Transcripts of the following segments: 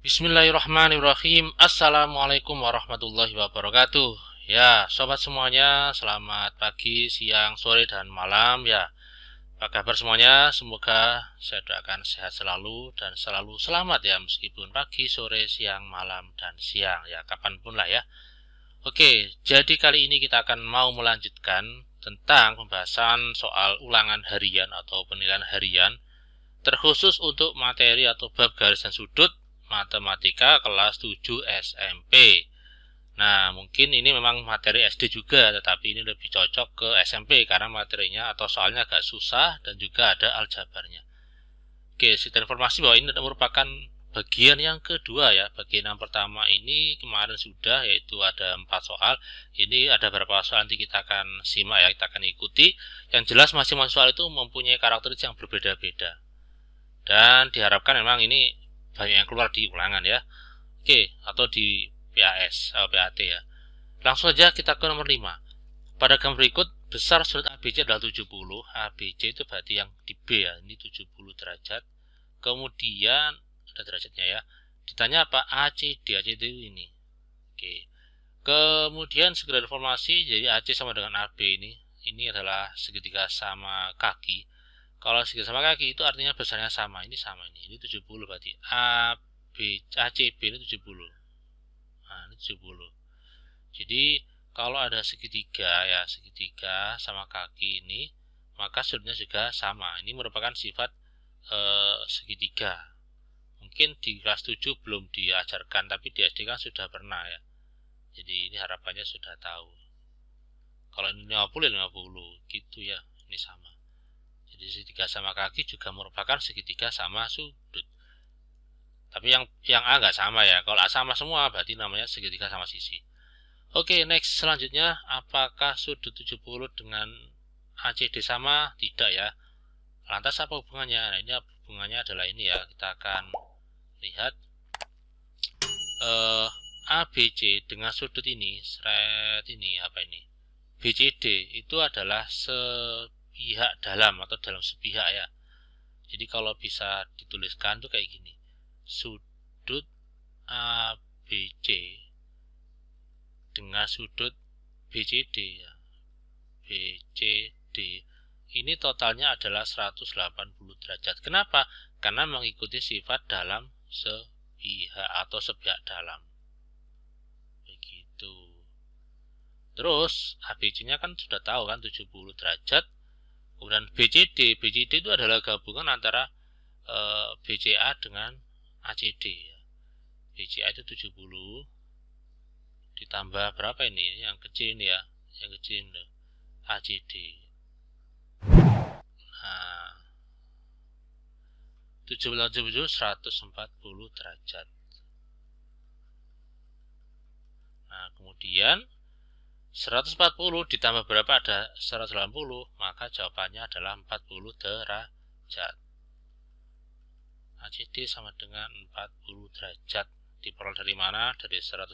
Bismillahirrahmanirrahim. Assalamualaikum warahmatullahi wabarakatuh. Ya, sobat semuanya, selamat pagi, siang, sore, dan malam. Ya, apa kabar semuanya? Semoga saya doakan sehat selalu dan selalu selamat ya, meskipun pagi, sore, siang, malam, dan siang. Ya, kapanpun lah ya. Oke, jadi kali ini kita akan mau melanjutkan tentang pembahasan soal ulangan harian atau penilaian harian, terkhusus untuk materi atau bab garis dan sudut matematika kelas 7 SMP. Nah, mungkin ini memang materi SD juga, tetapi ini lebih cocok ke SMP karena materinya atau soalnya agak susah dan juga ada aljabarnya. Oke, sekian informasi bahwa ini merupakan bagian yang kedua ya. Bagian yang pertama ini kemarin sudah, yaitu ada 4 soal. Ini ada beberapa soal nanti kita akan simak ya, kita akan ikuti. Yang jelas masing-masing soal itu mempunyai karakteristik yang berbeda-beda. Dan diharapkan memang ini banyak yang keluar di ulangan ya. Oke, atau di PAS atau PAT ya. Langsung saja kita ke nomor 5. Pada gambar berikut, besar sudut ABC adalah 70. ABC itu berarti yang di B ya, ini 70 derajat. Kemudian ada derajatnya ya. Ditanya apa? ACD. ACD ini. Oke. Kemudian segera informasi, jadi AC sama dengan AB ini. Ini adalah segitiga sama kaki. Kalau segitiga sama kaki itu artinya besarnya sama. Ini sama ini. Ini 70 berarti ACB ini 70. Nah, ini 70. Jadi kalau ada segitiga ya, segitiga sama kaki ini, maka sudutnya juga sama. Ini merupakan sifat segitiga. Mungkin di kelas 7 belum diajarkan, tapi di SD kan sudah pernah ya. Jadi ini harapannya sudah tahu. Kalau ini 50 ya 50 gitu ya, ini sama. Jadi segitiga sama kaki juga merupakan segitiga sama sudut. Tapi yang A nggak sama ya. Kalau A sama semua berarti namanya segitiga sama sisi. Oke, next selanjutnya, apakah sudut 70 dengan ACD sama? Tidak ya. Lantas apa hubungannya? Nah, ini hubungannya adalah ini ya. Kita akan lihat ABC dengan sudut ini, seret ini apa ini? BCD itu adalah sepihak dalam atau dalam sepihak ya. Jadi kalau bisa dituliskan tuh kayak gini. Sudut ABC dengan sudut BCD ya. BCD ini totalnya adalah 180 derajat. Kenapa? Karena mengikuti sifat dalam sepihak atau sepihak dalam. Begitu. Terus ABC-nya kan sudah tahu kan 70 derajat. Kemudian BCD itu adalah gabungan antara BCA dengan ACD ya. BCA itu 70 ditambah berapa ini? Yang kecil ini ya. Yang kecil ini ACD. Nah, 70 140 derajat. Nah, kemudian 140 ditambah berapa? Ada 180, maka jawabannya adalah 40 derajat. ACD sama dengan 40 derajat. Diperoleh dari mana? Dari 180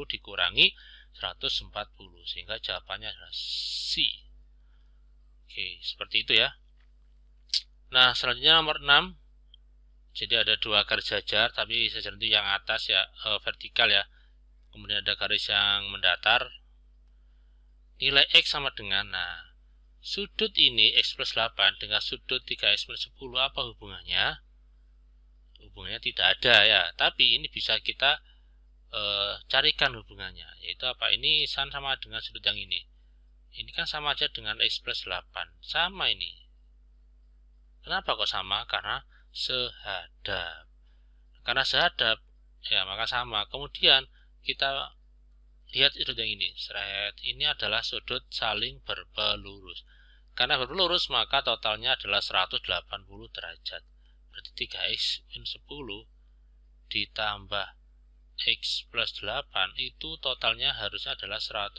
dikurangi 140, sehingga jawabannya adalah C. Oke, seperti itu ya. Nah, selanjutnya nomor 6. Jadi ada dua garis jajar, tapi jajar itu yang atas ya, vertikal ya. Kemudian ada garis yang mendatar. Nilai X sama dengan, nah, sudut ini X plus 8 dengan sudut 3X minus 10, apa hubungannya? Hubungannya tidak ada ya, tapi ini bisa kita carikan hubungannya, yaitu apa? Ini sama dengan sudut yang ini. Ini kan sama aja dengan X plus 8, sama ini. Kenapa kok sama? Karena sehadap. Karena sehadap ya maka sama. Kemudian kita lihat sudut yang ini. Seret ini adalah sudut saling berpelurus. Karena berpelurus maka totalnya adalah 180 derajat. Berarti 3x min 10 ditambah x plus 8 itu totalnya harusnya adalah 180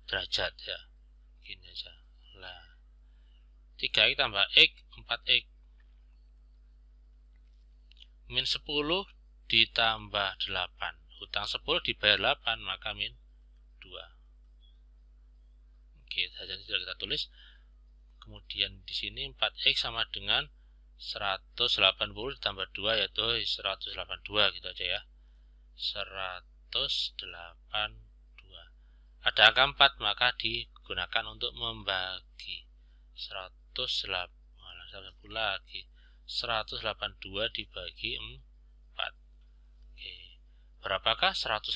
derajat ya. Gini aja. Lah. 3x tambah x 4x min 10 ditambah 8. Hutang 10 dibayar 8, maka min 2. Oke, saja sudah kita tulis. Kemudian di sini 4x sama dengan 180 ditambah 2 yaitu 182 gitu aja ya. 182. Ada angka 4 maka digunakan untuk membagi. 180 lagi. 182 dibagi 4. Oke. Berapakah 180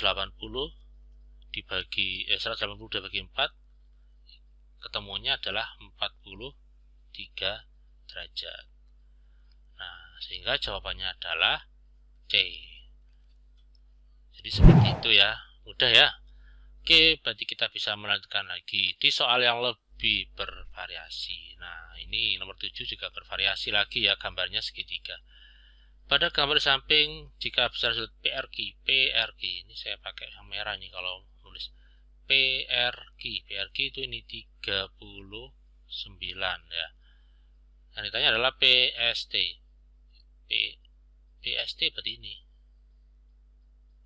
dibagi 180 dibagi 4? Ketemunya adalah 43 derajat. Nah, sehingga jawabannya adalah C. Jadi seperti itu ya. Mudah ya. Oke, berarti kita bisa melanjutkan lagi di soal yang lebih bervariasi. Nah, ini nomor 7 juga bervariasi lagi ya, gambarnya segitiga. Pada gambar samping, jika besar sudut PRQ, ini saya pakai yang merah nih kalau nulis PRQ itu ini 39 ya. Yang ditanya adalah PST. PST berarti ini.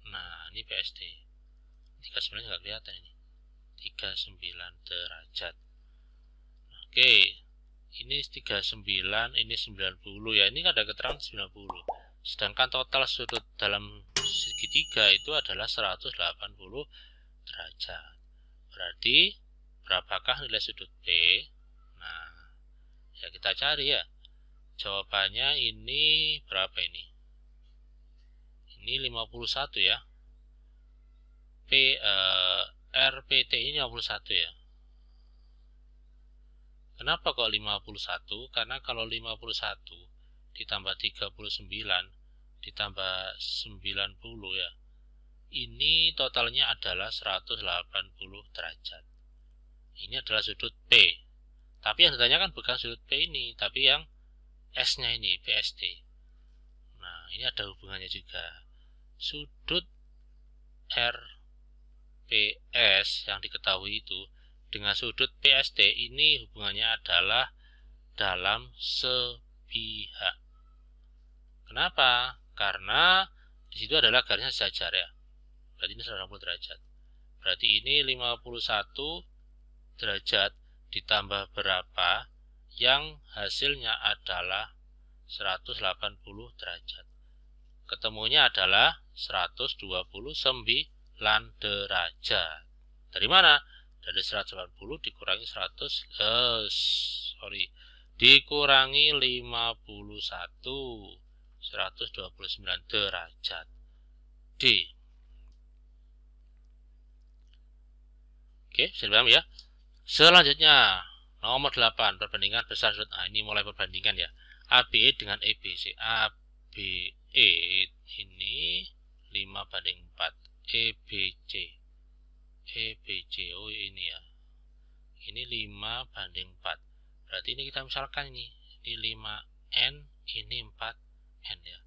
Nah, ini PST. 39 nggak kelihatan ini. 39 derajat. Oke. Ini 39, ini 90 ya. Ini ada keterangan 90. Sedangkan total sudut dalam segitiga itu adalah 180 derajat. Berarti berapakah nilai sudut P? Nah, ya kita cari ya. Jawabannya ini berapa ini? Ini 51 ya. RPT ini 51 ya. Kenapa kok 51? Karena kalau 51 ditambah 39 ditambah 90 ya. Ini totalnya adalah 180 derajat. Ini adalah sudut P. Tapi yang ditanyakan bukan sudut P ini, tapi yang S-nya ini, PST. Nah, ini ada hubungannya juga. Sudut RPS yang diketahui itu dengan sudut PST ini hubungannya adalah dalam sepihak. Kenapa? Karena di situ adalah garisnya sejajar ya. Berarti ini 180 derajat. Berarti ini 51 derajat ditambah berapa yang hasilnya adalah 180 derajat. Ketemunya adalah 129 derajat. Dari mana? Dari 180 dikurangi dikurangi 51, 129 derajat. D. Oke, bisa dipaham ya. Selanjutnya, nomor 8, perbandingan besar sudut. Nah, ini mulai perbandingan ya. ABE dengan EBC. ABE ini 5:4. EBC. Oh ini ya. Ini 5:4. Berarti ini kita misalkan ini 5N, ini 4N ya.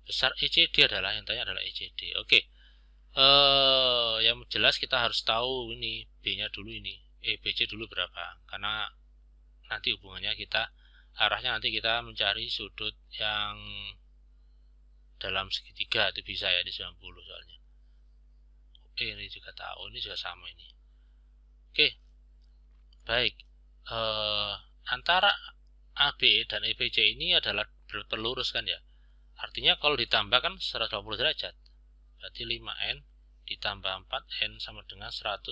Besar ECD adalah, yang tanya adalah ECD. Oke. Yang jelas kita harus tahu ini B-nya dulu ini. EBC dulu berapa? Karena nanti hubungannya arahnya nanti kita mencari sudut yang dalam segitiga itu bisa ya di 90 soalnya. Ini juga tahu, ini juga sama ini. Oke. Baik. Antara ABE dan EBC ini adalah berlurus kan ya. Artinya kalau ditambah kan 180 derajat. Berarti 5N ditambah 4N sama dengan 180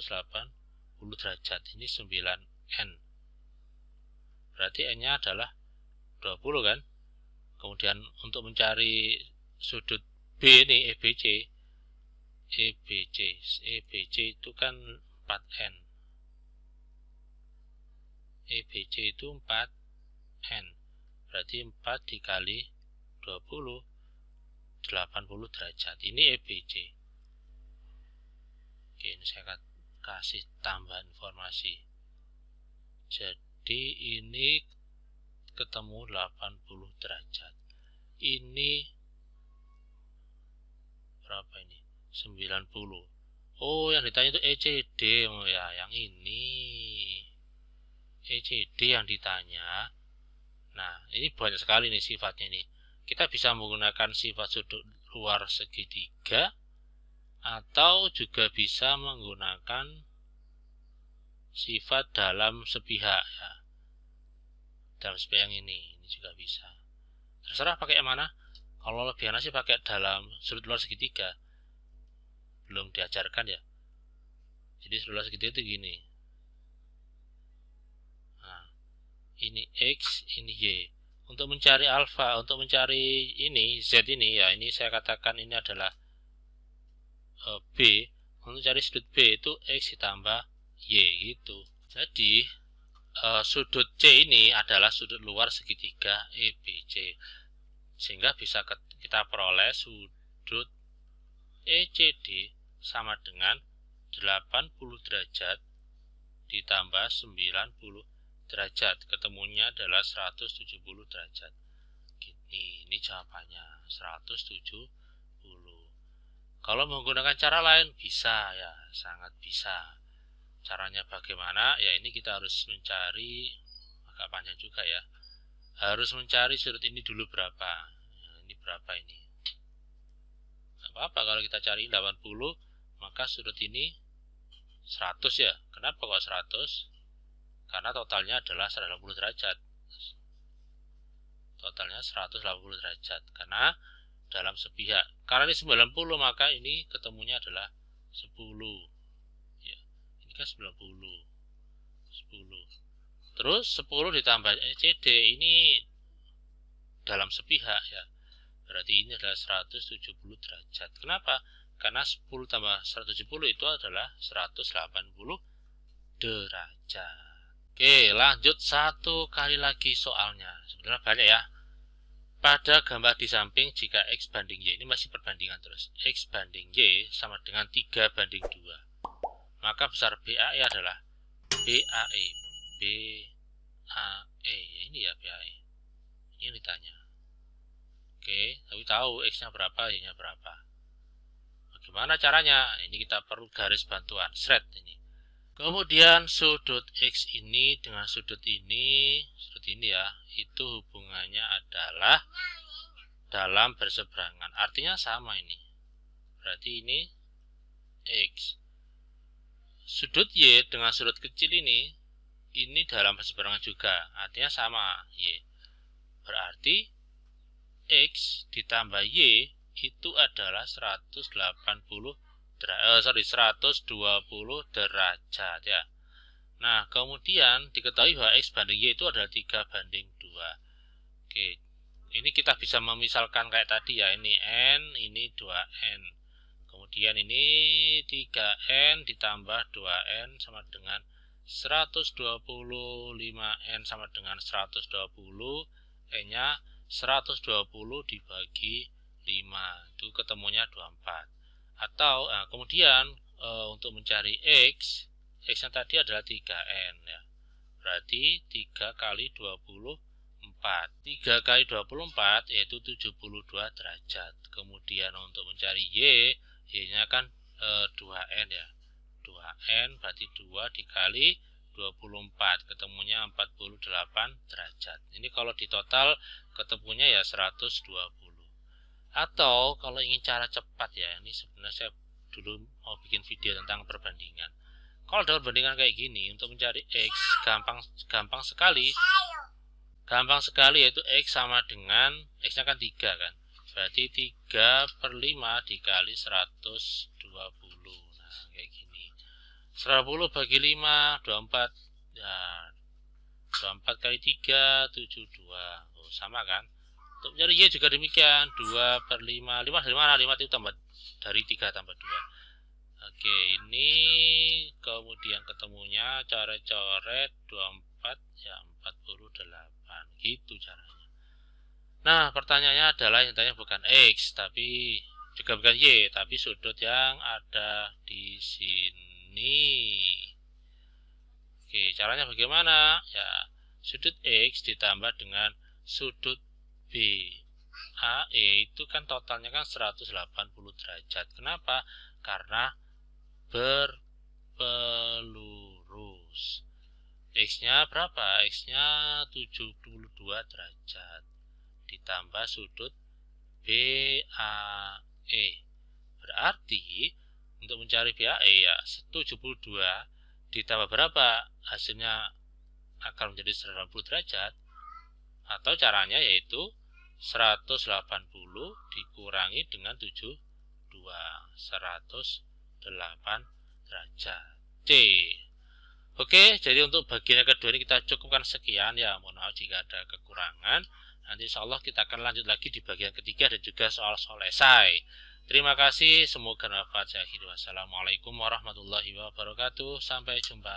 derajat. Ini 9N. Berarti N-nya adalah 20 kan. Kemudian untuk mencari sudut B ini EBC itu kan 4N. EBC itu 4N. Berarti 4 dikali 20, 80 derajat. Ini EBC. Oke, ini saya kasih tambahan informasi. Jadi ini ketemu 80 derajat. Ini berapa ini? 90. Oh, yang ditanya itu ECD. Oh ya, yang ini ECD yang ditanya. Nah, ini banyak sekali nih sifatnya nih. Kita bisa menggunakan sifat sudut luar segitiga atau juga bisa menggunakan sifat dalam sepihak ya. Dalam sepihak yang ini juga bisa. Terserah pakai yang mana. Kalau lebihan sih pakai dalam sudut luar segitiga. Belum diajarkan ya. Jadi sudut luar segitiga itu gini. Nah, ini X, ini Y. Untuk mencari alfa, untuk mencari ini Z ini ya, ini saya katakan ini adalah B. Untuk cari sudut B itu X ditambah Y gitu. Jadi sudut C ini adalah sudut luar segitiga EBC, sehingga bisa kita peroleh sudut ECD sama dengan 80 derajat ditambah 90 derajat, ketemunya adalah 170 derajat. Ini jawabannya 170. Kalau menggunakan cara lain bisa ya, sangat bisa. Caranya bagaimana? Ya ini kita harus mencari, agak panjang juga ya. Harus mencari sudut ini dulu berapa. Nah, ini berapa ini? Gak apa-apa kalau kita cari 80, maka sudut ini 100 ya. Kenapa kok 100? Karena totalnya adalah 180 derajat. Totalnya 180 derajat. Karena dalam sepihak. Karena ini 90, maka ini ketemunya adalah 10. Ya, ini kan 90. 10. Terus 10 ditambah ECD ini dalam sepihak ya. Berarti ini adalah 170 derajat. Kenapa? Karena 10 tambah 170 itu adalah 180 derajat. Oke, lanjut satu kali lagi soalnya. Sebenarnya banyak ya. Pada gambar di samping, jika X banding Y, ini masih perbandingan terus, X banding Y sama dengan 3 banding 2, maka besar BAE adalah BAE. BAE, ini ya BAE. Ini ditanya. Oke, tapi tahu X-nya berapa, Y-nya berapa. Bagaimana caranya? Ini kita perlu garis bantuan, shred ini. Kemudian sudut X ini dengan sudut ini ya, itu hubungannya adalah dalam berseberangan. Artinya sama ini. Berarti ini X. Sudut Y dengan sudut kecil ini dalam berseberangan juga. Artinya sama Y. Berarti X ditambah Y itu adalah 120 derajat ya. Nah, kemudian diketahui bahwa X banding Y itu adalah 3 banding 2. Oke, ini kita bisa memisalkan kayak tadi ya. Ini N, ini 2N. Kemudian ini 3N ditambah 2N sama dengan 120. 5N sama dengan 120. N-nya 120 dibagi 5. Itu ketemunya 24. Atau kemudian untuk mencari X nya tadi adalah 3N ya. Berarti 3 kali 24. 3 kali 24 yaitu 72 derajat. Kemudian untuk mencari Y-nya kan 2N ya. 2N berarti 2 dikali 24, ketemunya 48 derajat. Ini kalau di total ketemunya ya 120. Atau kalau ingin cara cepat ya, ini sebenarnya saya dulu mau bikin video tentang perbandingan. Kalau ada perbandingan kayak gini, untuk mencari X gampang sekali. Gampang sekali, yaitu X sama dengan X-nya kan 3 kan. Berarti 3 per 5 dikali 120. Nah, kayak gini. 120 bagi 5, 24. Ya, 24 kali 3, 72. Oh, sama kan? Untuk mencari Y juga demikian. 2 per 5. 5 dari mana? 5 itu tambah dari 3 tambah 2. Oke, ini kemudian ketemunya coret-coret 24 ya 48. Gitu caranya. Nah, pertanyaannya adalah yang tanya bukan X, tapi juga bukan Y, tapi sudut yang ada di sini. Oke, caranya bagaimana? Ya, sudut X ditambah dengan sudut BAE itu kan totalnya kan 180 derajat. Kenapa? Karena berpelurus. X-nya berapa? X-nya 72 derajat. Ditambah sudut BAE. Berarti untuk mencari BAE ya 72 ditambah berapa? Hasilnya akan menjadi 180 derajat. Atau caranya yaitu 180 dikurangi dengan 72, 108 derajat C. Oke, jadi untuk bagian yang kedua ini kita cukupkan sekian ya. Mohon maaf jika ada kekurangan. Nanti insya Allah kita akan lanjut lagi di bagian ketiga dan juga soal-soal esai. Terima kasih, semoga bermanfaat. Wassalamualaikum warahmatullahi wabarakatuh. Sampai jumpa.